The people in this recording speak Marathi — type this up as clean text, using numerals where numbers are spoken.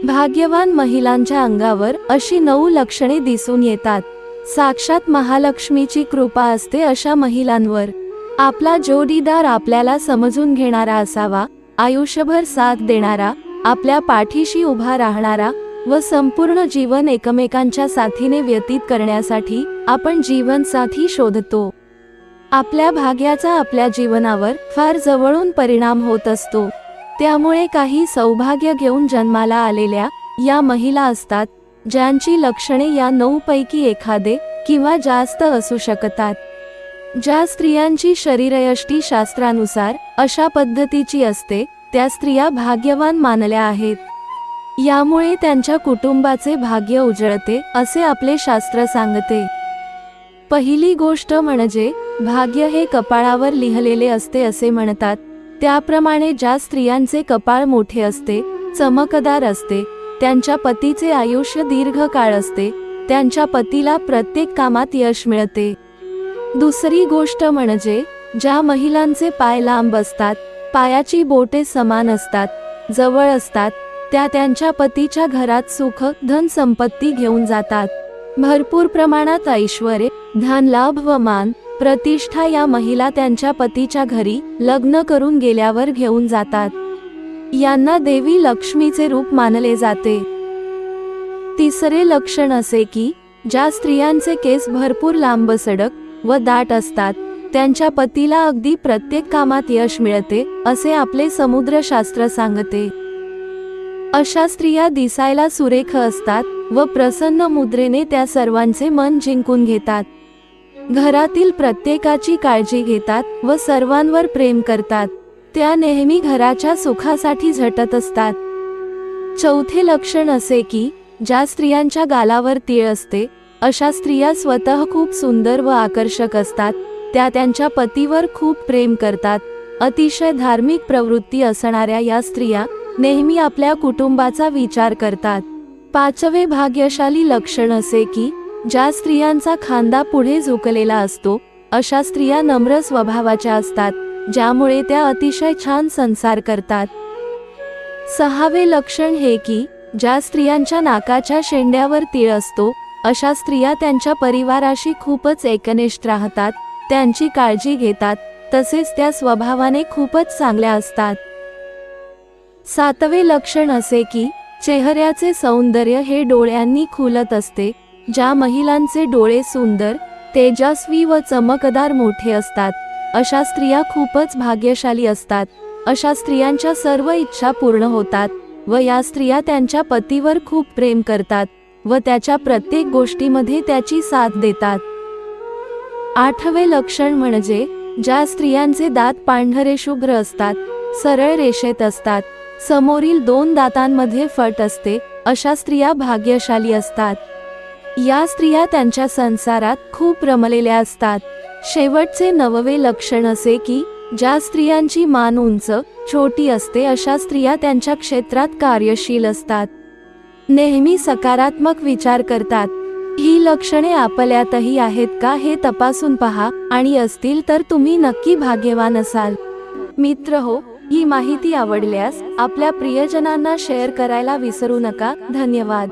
भाग्यवान महिलांच्या अंगावर अशी 9 लक्षणे दिसून येतात. साक्षात महालक्ष्मीची कृपा असते अशा महिलांवर. आपला जोडीदार आपल्याला समजून घेणारा असावा, आयुष्यभर साथ देणारा, आपल्या पाठीशी उभा राहणारा व संपूर्ण जीवन एकमेकांच्या साथीने व्यतीत करण्यासाठी आपण जीवनसाथी शोधतो. आपल्या भाग्याचा आपल्या जीवनावर फार जवळून परिणाम होत असतो. त्यामुळे काही सौभाग्य घेऊन जन्माला आलेल्या या महिला असतात, ज्यांची लक्षणे या 9 पैकी एखादे किंवा जास्त असू शकतात. ज्या स्त्रियांची शरीरयष्टी शास्त्रानुसार अशा पद्धतीची असते, त्या स्त्रिया भाग्यवान मानल्या आहेत. यामुळे त्यांच्या कुटुंबाचे भाग्य उजळते असे आपले शास्त्र सांगते. पहिली गोष्ट म्हणजे भाग्य हे कपाळावर लिहिलेले असते असे म्हणतात. त्याप्रमाणे ज्या स्त्रियांचे कपाळ मोठे असते, चमकदार असते, त्यांच्या पतीचे आयुष्य दीर्घकाळ असते, त्यांच्या पतीला प्रत्येक कामात यश मिळते. दुसरी गोष्ट म्हणजे ज्या महिलांचे पाय लांब असतात, पायाची बोटे समान असतात, जवळ असतात, त्या त्यांच्या पतीच्या घरात सुख, धन संपत्ती घेऊन जातात. भरपूर प्रमाणात ऐश्वर्य, धनलाभ व मान, प्रतिष्ठा या महिला त्यांच्या पतीच्या घरी लग्न करून गेल्यावर घेऊन जातात. यांना देवी लक्ष्मीचे रूप मानले जाते. तिसरे लक्षण असे की ज्या स्त्रियांचे केस भरपूर लांबसडक व दाट असतात, त्यांच्या पतीला अगदी प्रत्येक कामात यश मिळते असे आपले समुद्रशास्त्र सांगते. अशा स्त्रिया दिसायला सुरेख असतात व प्रसन्न मुद्रेने त्या सर्वांचे मन जिंकून घेतात. घरातील प्रत्येकाची काळजी घेतात व सर्वांवर प्रेम करतात. त्या नेहमी घराच्या सुखासाठी झटत असतात. चौथे लक्षण असे की ज्या स्त्रियांच्या गालावर तीळ असते, अशा स्त्रिया स्वतः खूप सुंदर व आकर्षक असतात. त्या त्यांच्या पतीवर खूप प्रेम करतात. अतिशय धार्मिक प्रवृत्ती असणाऱ्या या स्त्रिया नेहमी आपल्या कुटुंबाचा विचार करतात. पाचवे भाग्यशाली लक्षण असे की ज्या स्त्रियांचा खांदा पुढे झुकलेला असतो, अशा स्त्रिया नम्र स्वभावाच्या असतात, ज्यामुळे त्या अतिशय छान संसार करतात. सहावे लक्षण हे की ज्या स्त्रियांच्या नाकाच्या शेंड्यावर तीळ असतो, अशा स्त्रिया त्यांच्या परिवाराशी खूपच एकनिष्ठ राहतात, त्यांची काळजी घेतात, तसेच त्या स्वभावाने खूपच चांगल्या असतात. सातवे लक्षण असे की चेहऱ्याचे सौंदर्य हे डोळ्यांनी खुलत असते. ज्या महिलांचे डोळे सुंदर, तेजस्वी व चमकदार मोठे असतात, अशा स्त्रिया खूपच भाग्यशाली असतात. अशा स्त्रियांच्या सर्व इच्छा पूर्ण होतात व या स्त्रिया त्यांच्या पतीवर खूप प्रेम करतात व त्याच्या प्रत्येक गोष्टीमध्ये त्याची साथ देतात. आठवे लक्षण म्हणजे ज्या स्त्रियांचे दात पांढरे शुभ्र असतात, सरळ रेषेत असतात, समोरील 2 दातांमध्ये फट असते, अशा स्त्रिया भाग्यशाली असतात. या स्त्रिया त्यांच्या संसारात खूप रमलेल्या असतात. शेवटचे 9वे लक्षण असे की ज्या स्त्रियांची मान उंच, छोटी असते, अशा स्त्रिया त्यांच्या क्षेत्रात कार्यशील असतात, नेहमी सकारात्मक विचार करतात. ही लक्षणे आपल्यातही आहेत का हे तपासून पहा आणि असतील तर तुम्ही नक्की भाग्यवान असाल. मित्रहो, ही माहिती आवडल्यास आपल्या प्रियजनांना शेअर करायला विसरू नका. धन्यवाद.